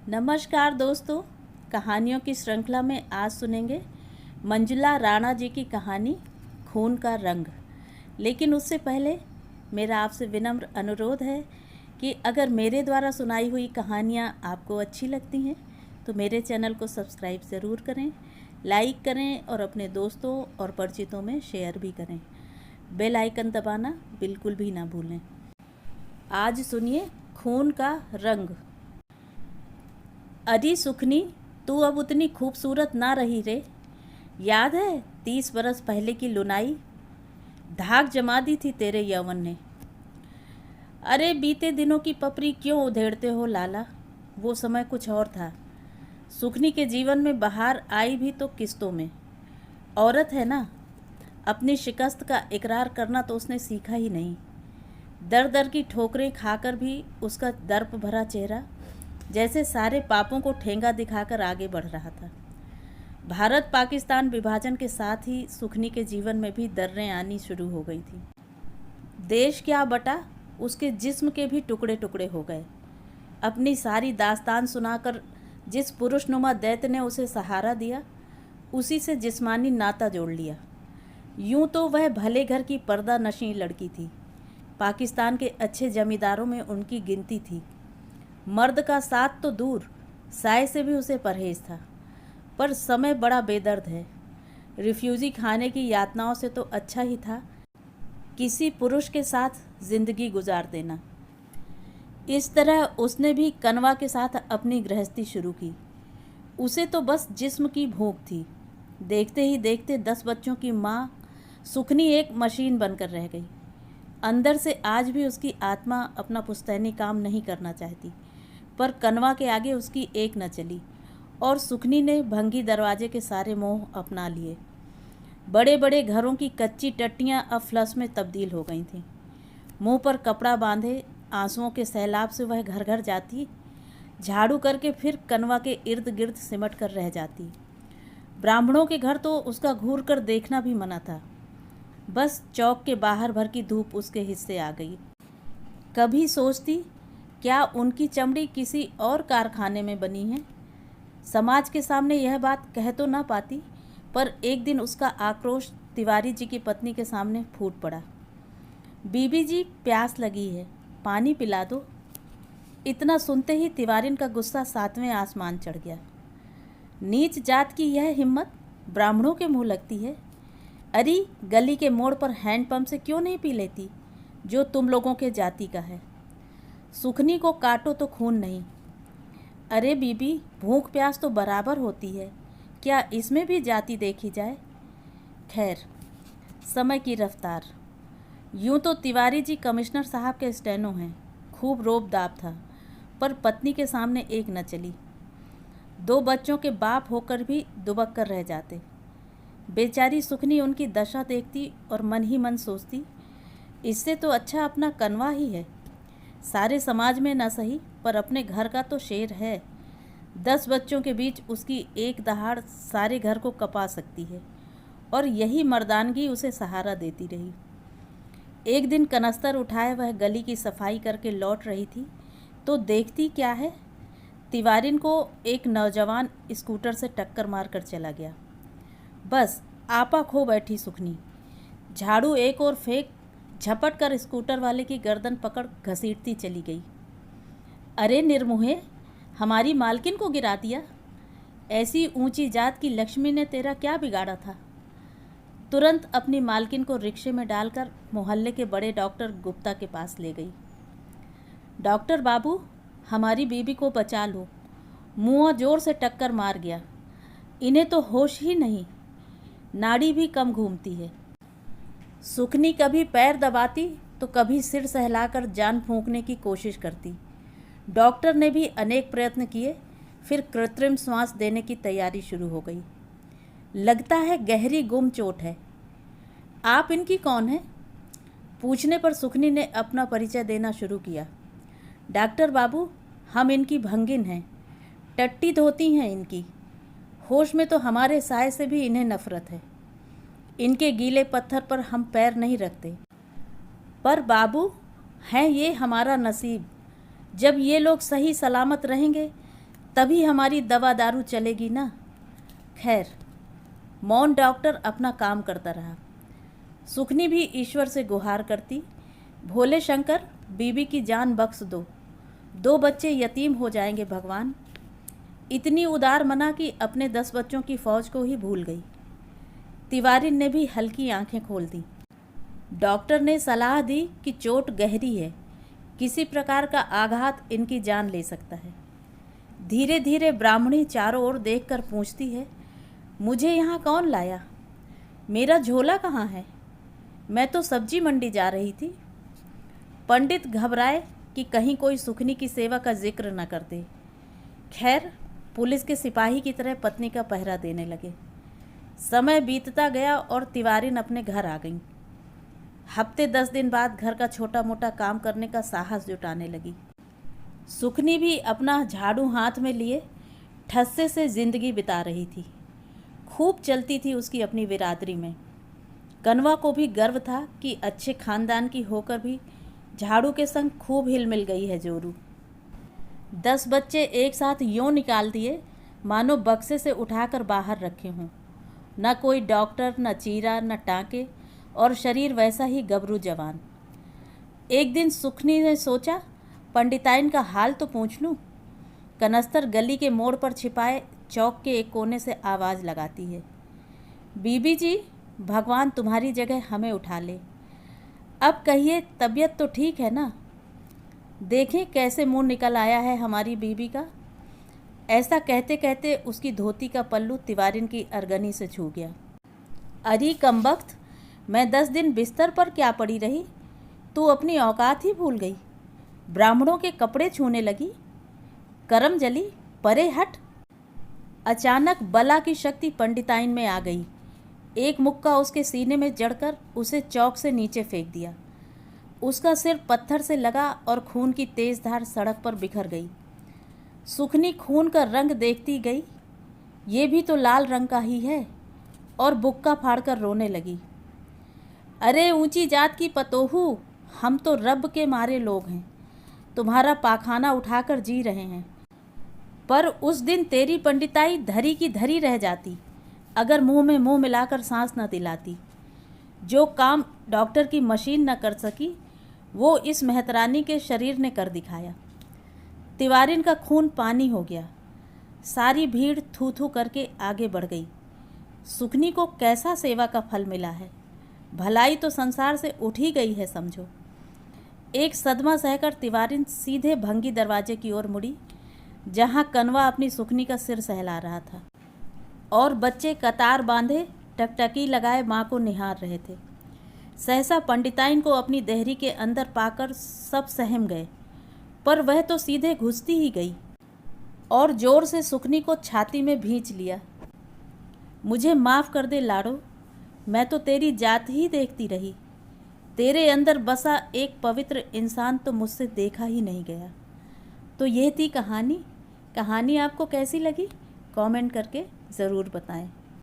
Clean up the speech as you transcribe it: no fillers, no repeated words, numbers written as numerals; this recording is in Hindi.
नमस्कार दोस्तों, कहानियों की श्रृंखला में आज सुनेंगे मंजुला राणा जी की कहानी खून का रंग। लेकिन उससे पहले मेरा आपसे विनम्र अनुरोध है कि अगर मेरे द्वारा सुनाई हुई कहानियाँ आपको अच्छी लगती हैं तो मेरे चैनल को सब्सक्राइब ज़रूर करें, लाइक करें और अपने दोस्तों और परिचितों में शेयर भी करें। बेल आइकन दबाना बिल्कुल भी ना भूलें। आज सुनिए खून का रंग। अरे सुखनी, तू अब उतनी खूबसूरत ना रही रे। याद है 30 बरस पहले की लुनाई? धाक जमा दी थी तेरे यौवन ने। अरे बीते दिनों की पपरी क्यों उधेड़ते हो लाला, वो समय कुछ और था। सुखनी के जीवन में बहार आई भी तो किस्तों में। औरत है ना, अपनी शिकस्त का इकरार करना तो उसने सीखा ही नहीं। दर दर की ठोकरें खाकर भी उसका दर्प भरा चेहरा जैसे सारे पापों को ठेंगा दिखाकर आगे बढ़ रहा था। भारत पाकिस्तान विभाजन के साथ ही सुखनी के जीवन में भी दर्रें आनी शुरू हो गई थी। देश क्या बटा, उसके जिस्म के भी टुकड़े टुकड़े हो गए। अपनी सारी दास्तान सुनाकर जिस पुरुषनुमा दैत्य ने उसे सहारा दिया, उसी से जिस्मानी नाता जोड़ लिया। यूं तो वह भले घर की पर्दा नशीं लड़की थी। पाकिस्तान के अच्छे जमींदारों में उनकी गिनती थी। मर्द का साथ तो दूर, साय से भी उसे परहेज था। पर समय बड़ा बेदर्द है। रिफ्यूजी खाने की यातनाओं से तो अच्छा ही था किसी पुरुष के साथ जिंदगी गुजार देना। इस तरह उसने भी कनवा के साथ अपनी गृहस्थी शुरू की। उसे तो बस जिस्म की भूख थी। देखते ही देखते 10 बच्चों की माँ सुखनी एक मशीन बनकर रह गई। अंदर से आज भी उसकी आत्मा अपना पुश्तैनी काम नहीं करना चाहती, पर कनवा के आगे उसकी एक न चली और सुखनी ने भंगी दरवाजे के सारे मोह अपना लिए। बड़े बड़े घरों की कच्ची टट्टियाँ अब फ्लस में तब्दील हो गई थीं। मुंह पर कपड़ा बांधे आंसुओं के सैलाब से वह घर घर जाती, झाड़ू करके फिर कनवा के इर्द गिर्द सिमट कर रह जाती। ब्राह्मणों के घर तो उसका घूर कर देखना भी मना था। बस चौक के बाहर भर की धूप उसके हिस्से आ गई। कभी सोचती, क्या उनकी चमड़ी किसी और कारखाने में बनी है? समाज के सामने यह बात कह तो ना पाती, पर एक दिन उसका आक्रोश तिवारी जी की पत्नी के सामने फूट पड़ा। बीबी जी, प्यास लगी है, पानी पिला दो। इतना सुनते ही तिवारिन का गुस्सा 7वें आसमान चढ़ गया। नीच जात की यह हिम्मत ब्राह्मणों के मुंह लगती है। अरे गली के मोड़ पर हैंडपंप से क्यों नहीं पी लेती, जो तुम लोगों के जाति का है। सुखनी को काटो तो खून नहीं। अरे बीबी, भूख प्यास तो बराबर होती है, क्या इसमें भी जाति देखी जाए? खैर, समय की रफ्तार। यूं तो तिवारी जी कमिश्नर साहब के स्टेनो हैं, खूब रोब दाब था, पर पत्नी के सामने एक न चली। 2 बच्चों के बाप होकर भी दुबक कर रह जाते। बेचारी सुखनी उनकी दशा देखती और मन ही मन सोचती, इससे तो अच्छा अपना कनवा ही है। सारे समाज में न सही, पर अपने घर का तो शेर है। 10 बच्चों के बीच उसकी एक दहाड़ सारे घर को कपा सकती है, और यही मर्दानगी उसे सहारा देती रही। एक दिन कनस्तर उठाए वह गली की सफाई करके लौट रही थी, तो देखती क्या है, तिवारिन को एक नौजवान स्कूटर से टक्कर मार कर चला गया। बस आपा खो बैठी सुखनी। झाड़ू एक और फेंक झपट कर स्कूटर वाले की गर्दन पकड़ घसीटती चली गई। अरे निर्मोहे, हमारी मालकिन को गिरा दिया। ऐसी ऊंची जात की लक्ष्मी ने तेरा क्या बिगाड़ा था? तुरंत अपनी मालकिन को रिक्शे में डालकर मोहल्ले के बड़े डॉक्टर गुप्ता के पास ले गई। डॉक्टर बाबू, हमारी बीबी को बचा लो, मुँह जोर से टक्कर मार गया। इन्हें तो होश ही नहीं, नाड़ी भी कम घूमती है। सुखनी कभी पैर दबाती तो कभी सिर सहलाकर जान फूंकने की कोशिश करती। डॉक्टर ने भी अनेक प्रयत्न किए, फिर कृत्रिम श्वास देने की तैयारी शुरू हो गई। लगता है गहरी गुम चोट है। आप इनकी कौन है? पूछने पर सुखनी ने अपना परिचय देना शुरू किया। डॉक्टर बाबू, हम इनकी भंगिन हैं, टट्टी धोती हैं इनकी। होश में तो हमारे साय से भी इन्हें नफरत है। इनके गीले पत्थर पर हम पैर नहीं रखते। पर बाबू, हैं ये हमारा नसीब। जब ये लोग सही सलामत रहेंगे तभी हमारी दवा दारू चलेगी ना। खैर, मौन डॉक्टर अपना काम करता रहा। सुखनी भी ईश्वर से गुहार करती, भोले शंकर बीबी की जान बख्श दो, 2 बच्चे यतीम हो जाएंगे भगवान। इतनी उदार मना कि अपने 10 बच्चों की फौज को ही भूल गई। तिवारी ने भी हल्की आंखें खोल दी। डॉक्टर ने सलाह दी कि चोट गहरी है, किसी प्रकार का आघात इनकी जान ले सकता है। धीरे धीरे ब्राह्मणी चारों ओर देखकर पूछती है, मुझे यहाँ कौन लाया? मेरा झोला कहाँ है? मैं तो सब्जी मंडी जा रही थी। पंडित घबराए कि कहीं कोई सुखनी की सेवा का जिक्र न कर दे। खैर, पुलिस के सिपाही की तरह पत्नी का पहरा देने लगे। समय बीतता गया और तिवारिन अपने घर आ गईं। हफ्ते 10 दिन बाद घर का छोटा मोटा काम करने का साहस जुटाने लगी। सुखनी भी अपना झाड़ू हाथ में लिए ठस्से से जिंदगी बिता रही थी। खूब चलती थी उसकी अपनी बिरादरी में। कनवा को भी गर्व था कि अच्छे खानदान की होकर भी झाड़ू के संग खूब हिल मिल गई है जोरू। 10 बच्चे एक साथ यूँ निकाल दिए मानो बक्से से उठाकर बाहर रखे हों। न कोई डॉक्टर, न चीरा, न टाँके, और शरीर वैसा ही गबरू जवान। एक दिन सुखनी ने सोचा, पंडिताइन का हाल तो पूछ लूँ। कनस्तर गली के मोड़ पर छिपाए चौक के एक कोने से आवाज़ लगाती है, बीबी जी, भगवान तुम्हारी जगह हमें उठा ले। अब कहिए, तबीयत तो ठीक है ना? देखें कैसे मुंह निकल आया है हमारी बीबी का। ऐसा कहते कहते उसकी धोती का पल्लू तिवारिन की अर्गनी से छू गया। अरे कमबख्त, मैं 10 दिन बिस्तर पर क्या पड़ी रही? तू अपनी औकात ही भूल गई। ब्राह्मणों के कपड़े छूने लगी। करम जली, परे हट। अचानक बला की शक्ति पंडिताइन में आ गई। एक मुक्का उसके सीने में जड़कर उसे चौक से नीचे फेंक दिया। उसका सिर पत्थर से लगा और खून की तेज धार सड़क पर बिखर गई। सुखनी खून का रंग देखती गई, ये भी तो लाल रंग का ही है, और बुक्का फाड़कर रोने लगी। अरे ऊंची जात की पतोहू, हम तो रब के मारे लोग हैं, तुम्हारा पाखाना उठाकर जी रहे हैं। पर उस दिन तेरी पंडिताई धरी की धरी रह जाती अगर मुंह में मुंह मिलाकर सांस न दिलाती। जो काम डॉक्टर की मशीन न कर सकी वो इस मेहतरानी के शरीर ने कर दिखाया। तिवारिन का खून पानी हो गया। सारी भीड़ थू थू करके आगे बढ़ गई। सुखनी को कैसा सेवा का फल मिला है। भलाई तो संसार से उठ ही गई है समझो। एक सदमा सहकर तिवारिन सीधे भंगी दरवाजे की ओर मुड़ी, जहां कनवा अपनी सुखनी का सिर सहला रहा था और बच्चे कतार बांधे टकटकी लगाए माँ को निहार रहे थे। सहसा पंडिताइन को अपनी देहरी के अंदर पाकर सब सहम गए, पर वह तो सीधे घुसती ही गई और जोर से सुखनी को छाती में भींच लिया। मुझे माफ़ कर दे लाड़ो, मैं तो तेरी जात ही देखती रही। तेरे अंदर बसा एक पवित्र इंसान तो मुझसे देखा ही नहीं गया। तो ये थी कहानी। कहानी आपको कैसी लगी? कमेंट करके ज़रूर बताएं।